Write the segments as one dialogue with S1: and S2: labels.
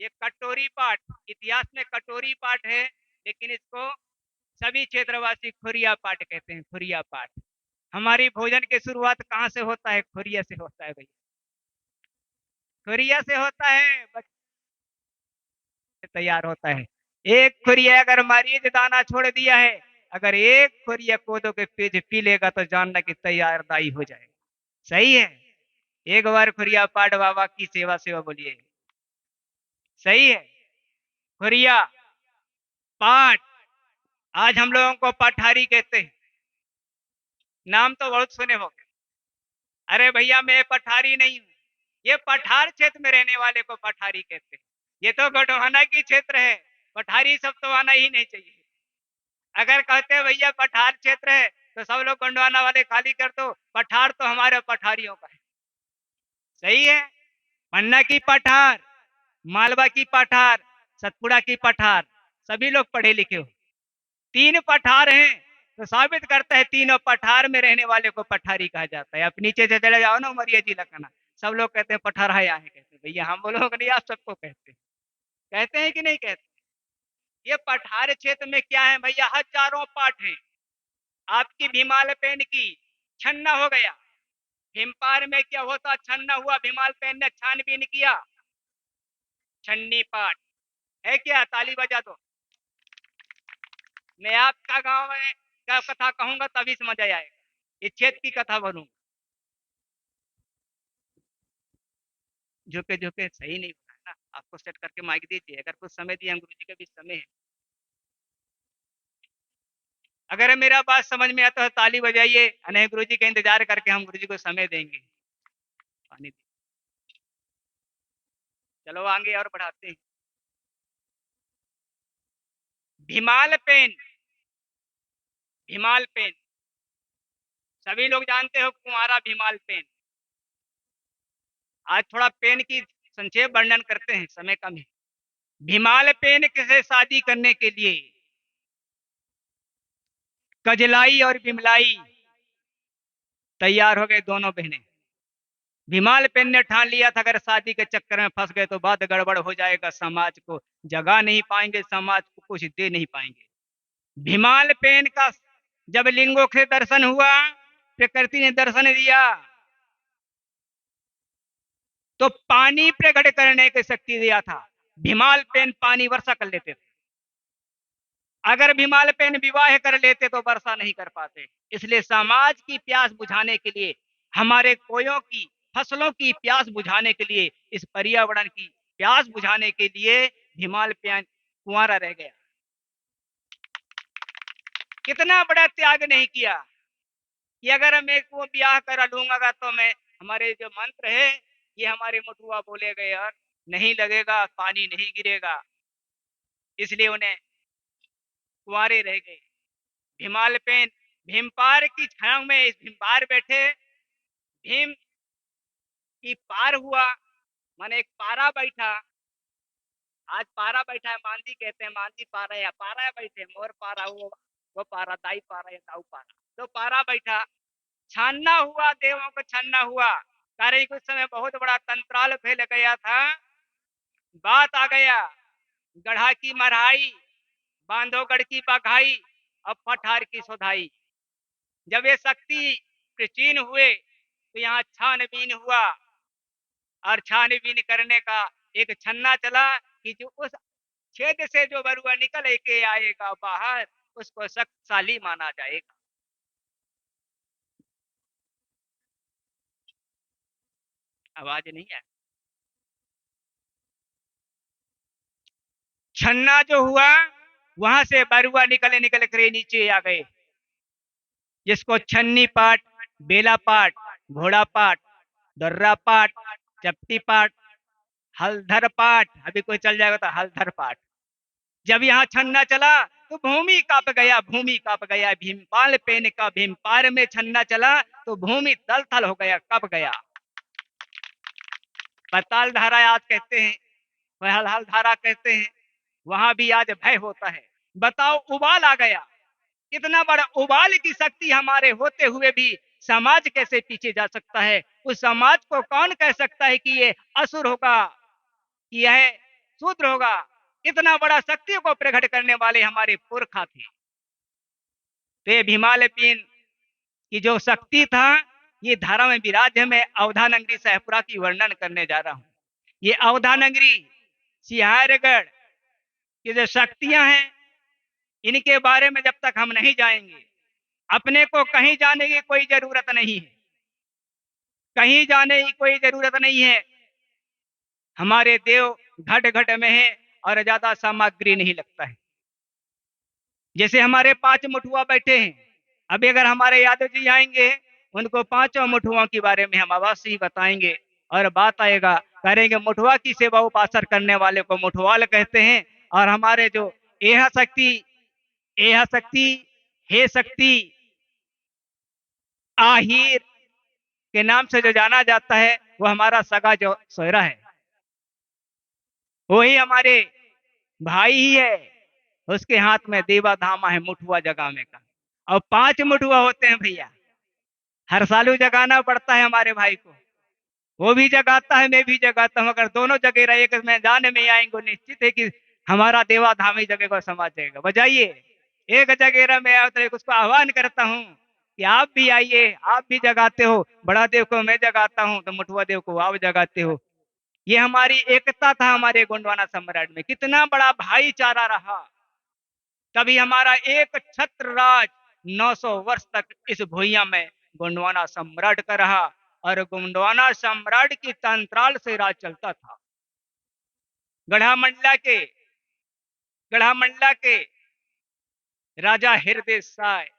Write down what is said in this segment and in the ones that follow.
S1: ये कटोरी पाठ, इतिहास में कटोरी पाठ है, लेकिन इसको सभी क्षेत्रवासी खुरिया पाठ कहते हैं। खुरिया पाठ। हमारी भोजन की शुरुआत कहाँ से होता है? खुरिया से होता है भैया। खुरिया से होता है, तैयार होता है। एक खुरिया अगर मरीज दाना छोड़ दिया है, अगर एक खुरिया कोदो के पेज पी लेगा तो जानना कि तैयार दाई हो जाएगा। सही है। एक बार खुरिया पाठ बाबा की सेवा सेवा बोलिए। सही है। खुरिया पाठ। आज हम लोगों को पठारी कहते हैं। नाम तो बहुत सुने होंगे। अरे भैया मैं पठारी नहीं हूँ। ये पठार क्षेत्र में रहने वाले को पठारी कहते हैं। ये तो गोंडवाना की क्षेत्र है। पठारी सब तो आना ही नहीं चाहिए। अगर कहते हैं भैया पठार क्षेत्र है तो सब लोग गोंडवाना वाले खाली कर दो, पठार तो हमारे पठारियों का है। सही है। पन्ना की पठार, मालवा की पठार, सतपुड़ा की पठार, सभी लोग पढ़े लिखे हो। तीन पठार हैं तो साबित करता है तीनों पठार में रहने वाले को पठारी कहा जाता है। आप नीचे से चले जाओ ना उमरिया जिला का ना, सब लोग कहते हैं पठार है, यहाँ कहते हैं। भैया हम लोग नहीं, आप सबको कहते हैं। कहते हैं कि नहीं कहते? ये पठार क्षेत्र में क्या है भैया? हजारों पाठ हैं। आपकी भीमाल पेन की छन्ना हो गया। भीमपार में क्या होता? छन्ना हुआ, भीमाल पेन ने छानबीन किया, छन्नी पाठ है। क्या ताली बजा दो। मैं आपका गांव में क्या कथा कहूंगा तभी समझ आएगा। ये क्षेत्र की कथा बनूंगा। झुके झुके सही नहीं होता है ना। आपको सेट करके माइक दीजिए, अगर कुछ समय दिए, हम गुरु जी का भी समय है। अगर मेरा बात समझ में आता है तो ताली बजाइए, नहीं गुरु जी का इंतजार करके हम गुरु जी को समय देंगे। पानी दीजिए। चलो आगे और बढ़ाते हैं। भीमाल पेन। भीमाल पेन सभी लोग जानते हो, कुंवारा भीमाल पेन। आज थोड़ा पेन की संक्षेप वर्णन करते हैं, समय कम है। भीमाल पेन किसे शादी करने के लिए कजलाई और बिमलाई तैयार हो गए, दोनों बहनें। भीमाल पेन ने ठान लिया था अगर शादी के चक्कर में फंस गए तो बात गड़बड़ हो जाएगा, समाज को जगा नहीं पाएंगे, समाज को कुछ दे नहीं पाएंगे। भीमाल पेन का जब लिंगों के दर्शन हुआ, प्रकृति ने दर्शन दिया, तो पानी प्रकट करने की शक्ति दिया था। भीमाल पेन पानी वर्षा कर लेते थे। अगर भीमाल पेन विवाह कर लेते तो वर्षा नहीं कर पाते। इसलिए समाज की प्यास बुझाने के लिए, हमारे कोयों की फसलों की प्यास बुझाने के लिए, इस पर्यावरण की प्यास बुझाने के लिए भीमाल पेन कुंवारा रह गया। कितना बड़ा त्याग नहीं किया कि अगर मैं को ब्याह कर लूंगा तो मैं, हमारे जो मंत्र है ये हमारे मथुआ बोले गए, और नहीं लगेगा, पानी नहीं गिरेगा, इसलिए उन्हें कुंवारे रह गए। भीमाल पेन भीमपार की छांव में इस भीमपार बैठे, भीम की पार हुआ, माने एक पारा बैठा। आज पारा बैठा है, मांदी कहते हैं, मांदी पारा या पारा बैठे, मोर पारा, वो पारा, दाई पारा या दाऊ पारा, तो पारा बैठा। छानना हुआ, देवों को छानना हुआ। कार्य कुछ समय बहुत बड़ा तंत्राल फैल गया था। बात आ गया गढ़ा की मरहाई, बांधोगढ़ की बघाई, अब पठार की सोधाई। जब ये शक्ति प्राचीन हुए तो यहाँ छानबीन हुआ, और छानबीन करने का एक छन्ना चला कि जो उस छेद से जो बरुआ निकल के आएगा बाहर, उसको शक्तिशाली माना जाएगा। आवाज नहीं है। छन्ना जो हुआ, वहां से बरुआ निकले निकल कर नीचे आ गए, जिसको छन्नी पाठ, बेला पाठ, घोड़ा पाठ, दर्रा पाठ, चपटी पाठ, हलधर पाठ, अभी कोई चल जाएगा तो हलधर पाठ। जब यहाँ छन्ना चला तो भूमि कांप गया, भूमि कांप गया। भीमपाल पेन का भीमपार में छन्ना चला तो भूमि दल थल हो गया, कप गया। पताल धारा आज कहते हैं, हल हल धारा कहते हैं, वहां भी आज भय होता है। बताओ, उबाल आ गया। कितना बड़ा उबाल की शक्ति हमारे होते हुए भी समाज कैसे पीछे जा सकता है? उस समाज को कौन कह सकता है कि ये असुर होगा, कि यह शूद्र होगा। इतना बड़ा शक्ति को प्रकट करने वाले हमारे पुरखा थे। तो ये भीमाल पीन की जो शक्ति था, ये धारा में विराज मैं अवधानगरी सहपुरा की वर्णन करने जा रहा हूँ। ये अवधानगरी सिहारगढ़ की जो शक्तियां हैं, इनके बारे में जब तक हम नहीं जाएंगे, अपने को कहीं जाने की कोई जरूरत नहीं है। कहीं जाने की कोई जरूरत नहीं है। हमारे देव घट घट में है और ज्यादा सामग्री नहीं लगता है। जैसे हमारे 5 मुठुआ बैठे हैं, अभी अगर हमारे यादव जी आएंगे, उनको 5 मुठुओं के बारे में हम अवश्य ही बताएंगे और बात आएगा, करेंगे मुठुआ की सेवा उपासर करने वाले को मुठवाल कहते हैं। और हमारे जो एह शक्ति, एह शक्ति, हे शक्ति, आहिर के नाम से जो जाना जाता है, वो हमारा सगा जो सोहरा है, वही हमारे भाई ही है। उसके हाथ में देवा धामा है मुठुआ जगाने का, और 5 मुठुआ होते हैं भैया। हर साल जगाना पड़ता है हमारे भाई को, वो भी जगाता है, मैं भी जगाता हूँ। अगर दोनों जगह रहे में जाने में आएंगे, निश्चित है कि हमारा देवा धाम ही जगह को समाज जाएगा। बजाइए, एक जगह में आओ तो उसको आह्वान करता हूँ कि आप भी आइए, आप भी जगाते हो। बड़ा देव को मैं जगाता हूँ तो मुठुआ देव को आप जगाते हो। ये हमारी एकता था हमारे गोंडवाना सम्राट में, कितना बड़ा भाईचारा रहा। तभी हमारा एक छत्र राज 900 वर्ष तक इस भुइयां में गोंडवाना सम्राट का रहा, और गोंडवाना सम्राट की तंत्राल से राज चलता था। गढ़ामंडला के राजा हृदय साय,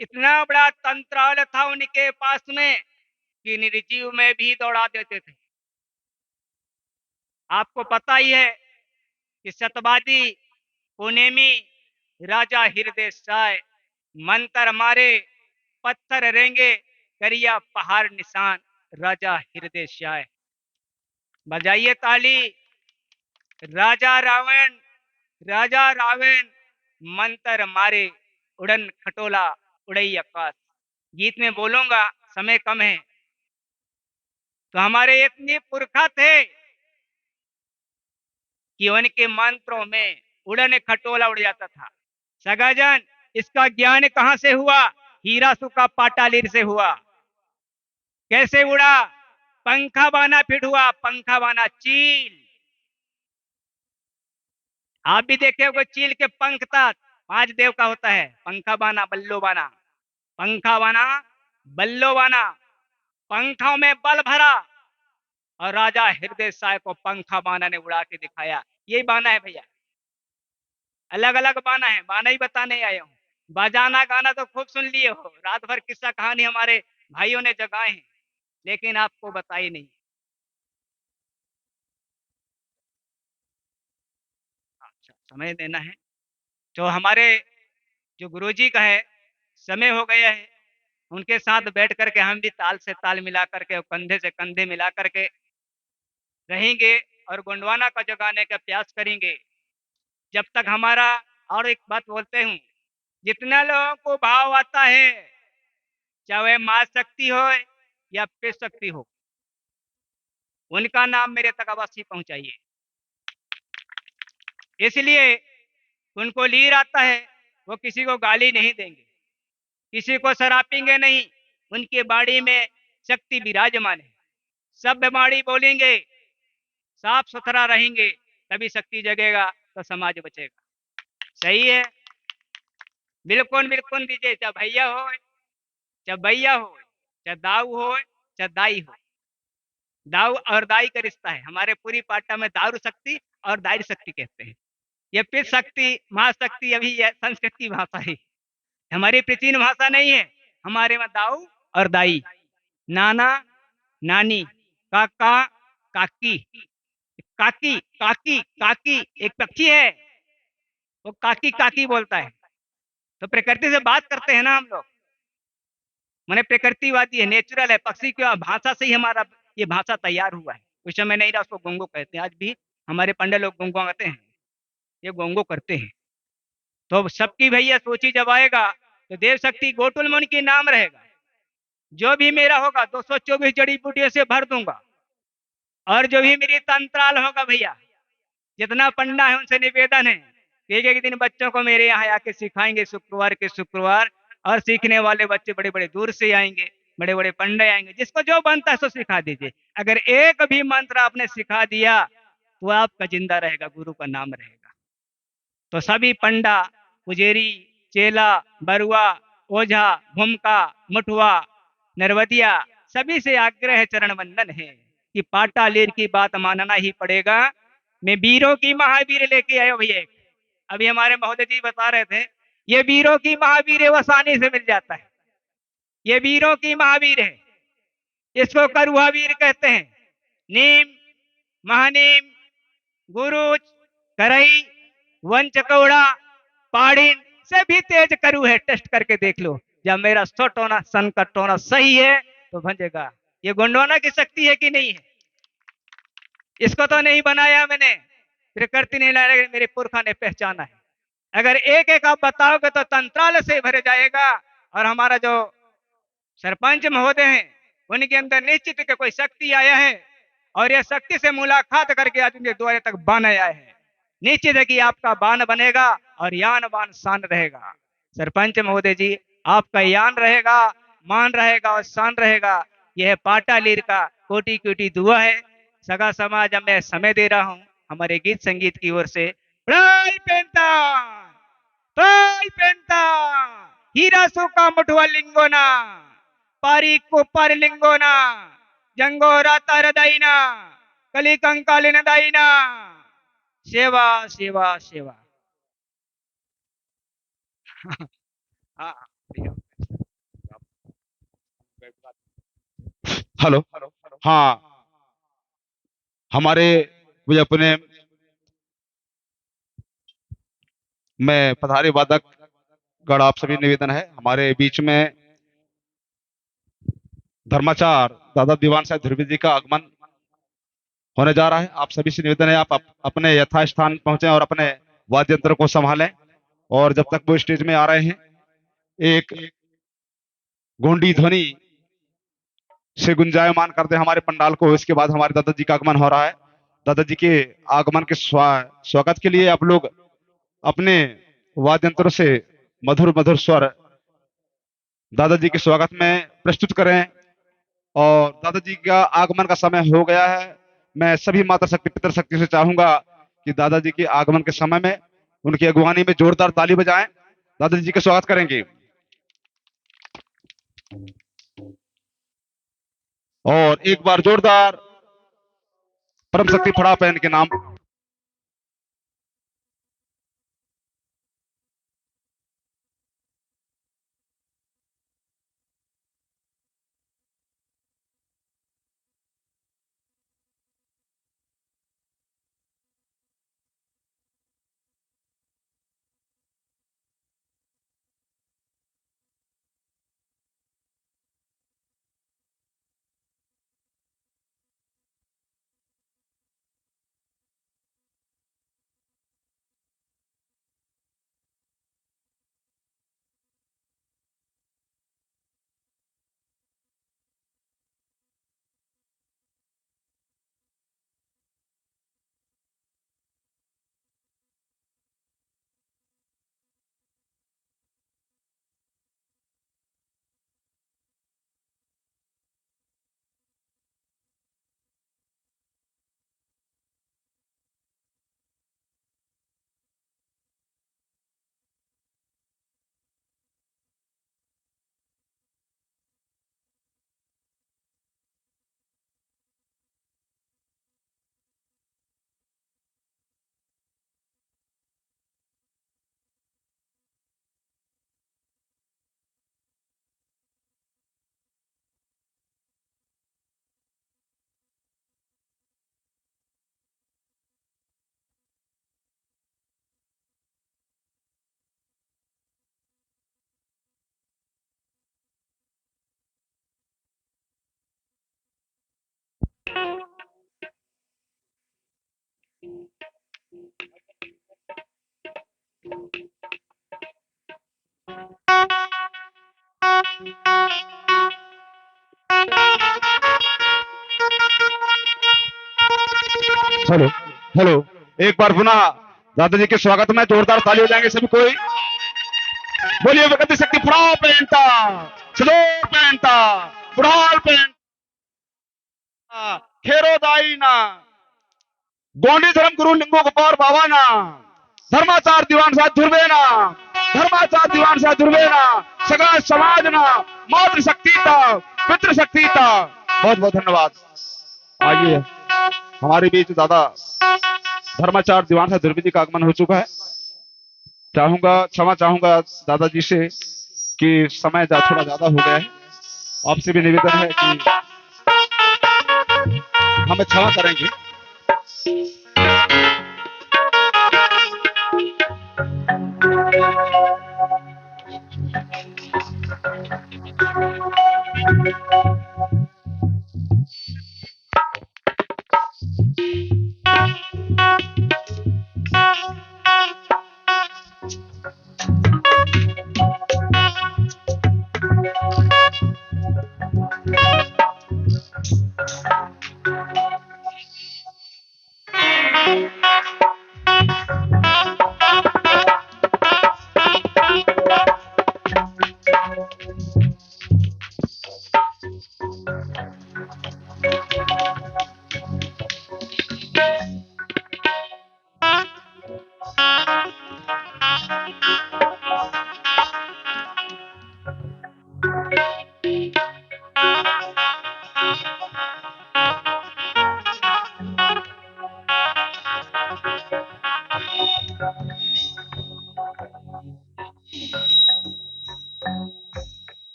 S1: इतना बड़ा तंत्राल था उनके पास में कि निर्जीव में भी दौड़ा देते थे। आपको पता ही है कि सतवादी पुनेमी राजा हृदय साय मंत्र मारे, पत्थर रेंगे, करिया पहाड़ निशान, राजा हृदय साय। बजाइए ताली। राजा रावण मंत्र मारे, उड़न खटोला उड़ई आकाश। गीत में बोलूंगा, समय कम है। तो हमारे इतने पुरखा थे कि उनके मंत्रों में उड़न खटोला उड़ जाता था। सगाजन, इसका ज्ञान कहां से हुआ? हीरा सुका पाटालिर से हुआ। कैसे उड़ा? पंखा बाना फिट हुआ, पंखा बाना चील। आप भी देखे होगे चील के पंख था, 5 देव का होता है। पंखा बाना, बल्लो बाना, पंखा बाना, बल्लो बाना। पंखों में बल भरा और राजा हृदय साय को पंखा बाना ने उड़ा के दिखाया। यही बाना है भैया, अलग अलग बाना है, बाना ही बताने आया हूँ। बजाना गाना तो खूब सुन लिए हो, रात भर किस्सा कहानी हमारे भाइयों ने जगाए हैं, लेकिन आपको बताई नहीं। अच्छा, समय देना है। जो हमारे जो गुरुजी का है, समय हो गया है, उनके साथ बैठ करके हम भी ताल से ताल मिला करके, कंधे से कंधे मिला करके रहेंगे और गोंडवाना का जगाने का प्रयास करेंगे जब तक हमारा। और एक बात बोलते हूँ, जितना लोगों को भाव आता है, चाहे माँ शक्ति हो या पे शक्ति हो, उनका नाम मेरे तक अवश्य पहुंचाइए। इसलिए उनको लीर आता है, वो किसी को गाली नहीं देंगे, किसी को सरापेंगे नहीं। उनके बाड़ी में शक्ति विराजमान है। सब बाड़ी बोलेंगे, साफ सुथरा रहेंगे, तभी शक्ति जगेगा तो समाज बचेगा। सही है? बिल्कुल बिल्कुल दीजिए। चाहे भैया हो, चाहे भैया हो, चाहे दाऊ हो, चाहे दाई हो। दाऊ और दाई का रिश्ता है हमारे पूरी पाटा में। दारू शक्ति और दाई शक्ति कहते हैं। ये पित शक्ति, महाशक्ति अभी संस्कृत की भाषा है, हमारी प्राचीन भाषा नहीं है। हमारे में दाऊ और दाई, नाना नानी, काका काकी, काकी काकी काकी। एक पक्षी है, वो काकी काकी बोलता है। तो प्रकृति से बात करते हैं ना हम लोग, मैंने प्रकृतिवादी है, नेचुरल है। पक्षी की भाषा से ही हमारा ये भाषा तैयार हुआ है। उस समय नहीं रहा, उसको गोंगो कहते हैं। आज भी हमारे पंडित लोग गोंगो कहते हैं, ये गोंगो करते हैं। तो सबकी भैया सोची जब आएगा तो देव शक्ति गोटुल में उनकी नाम रहेगा। जो भी मेरा होगा 224 जड़ी बूटियों से भर दूंगा, और जो भी मेरी तंत्राल होगा भैया, जितना पंडा है उनसे निवेदन है, एक एक दिन बच्चों को मेरे यहाँ आके सिखाएंगे शुक्रवार के शुक्रवार। और सीखने वाले बच्चे बड़े बड़े दूर से आएंगे, बड़े बड़े पंडे आएंगे, जिसको जो बनता है सो सिखा दीजिए। अगर एक भी मंत्र आपने सिखा दिया तो आपका जिंदा रहेगा, गुरु का नाम रहेगा। तो सभी पंडा, पुजेरी, चेला, बरुआ, ओझा, भूमका, मुठवा, नरवदिया, सभी से आग्रह है, चरण वंदन है कि पाटालीर की बात मानना ही पड़ेगा। मैं वीरों की महावीर लेके आया भैया। अभी हमारे महोदय जी बता रहे थे, ये वीरों की महावीर है, वो आसानी से मिल जाता है। ये वीरों की महावीर है, इसको करुआ वीर कहते हैं। नीम, महानीम, गुरुज, करई, वंचकौड़ा, पाड़िन से भी तेज करू है। टेस्ट करके देख लो, जब मेरा सोटोना संकटोना सही है तो भंजेगा। ये गोंडोना की शक्ति है कि नहीं है? इसको तो नहीं बनाया मैंने, प्रकृति ने लाया, मेरे पुरखा ने पहचाना है। अगर एक एक आप बताओगे तो तंत्राल से भर जाएगा। और हमारा जो सरपंच महोदय हैं, उनके अंदर निश्चित के कोई शक्ति आया है, और यह शक्ति से मुलाकात करके आज उनके द्वारे तक बान आया है। निश्चित है कि आपका बान बनेगा और यान बान शान रहेगा। सरपंच महोदय जी, आपका यान रहेगा, मान रहेगा और शान रहेगा। यह पाटालीर का कोटि कोटि दुआ है। सगा समाज, अब मैं समय दे रहा हूं हमारे गीत संगीत की ओर से। प्राय पेंता, प्राय पेंता, हीरा सुका मुठवा लिंगोना, पारी को पर लिंगोना, जंगोरा तार दाइना, कली कंकालिन दाइना, सेवा सेवा सेवा। हाँ,
S2: हेलो। हाँ, हमारे मुझे अपने मैं पधारी वादक गण आप सभी निवेदन है, हमारे बीच में धर्माचार दादा दीवान साहब ध्रुवी जी का आगमन होने जा रहा है। आप सभी से निवेदन है, आप अपने यथास्थान पहुंचे और अपने वाद्य यंत्र को संभालें। और जब तक वो स्टेज में आ रहे हैं, एक गोंडी ध्वनि से गुंजायमान कर दे हमारे पंडाल को। इसके बाद हमारे दादाजी का आगमन हो रहा है। दादाजी के आगमन के स्वागत के लिए आप लोग अपने वाद्य यंत्रों से मधुर मधुर स्वर दादाजी के स्वागत में प्रस्तुत करें। और दादाजी का आगमन का समय हो गया है। मैं सभी माता शक्ति पितर शक्ति से चाहूंगा कि दादाजी के आगमन के समय में उनकी अगुवानी में जोरदार ताली बजाएं, दादाजी जी का स्वागत करेंगे। और एक बार जोरदार परम शक्ति फड़ा पहन के नाम। Hello hello. एक बार पुनः दादाजी के स्वागत में जोरदार ताली हो जाएंगे सभी कोई। बोलिए गति शक्ति फुड़ाल पेंटा, चलो पेंटा, फुड़ाल पेंटा, खेरो दाईना, गोंडी धर्म गुरु लिंगो गोपाल बाबा ना, धर्माचार दीवान साहब ध्रुवेना, धर्माचार दीवान साहब ध्रुवेना, सगा समाज ना, मातृ शक्ति था, पितृ शक्ति था। बहुत बहुत धन्यवाद। आइए हमारे बीच दादा धर्माचार दीवान साहब ध्रुवे जी का आगमन हो चुका है। क्षमा चाहूंगा दादाजी से कि समय थोड़ा ज्यादा हो गया है। आपसे भी निवेदन है कि हमें क्षमा करेंगे।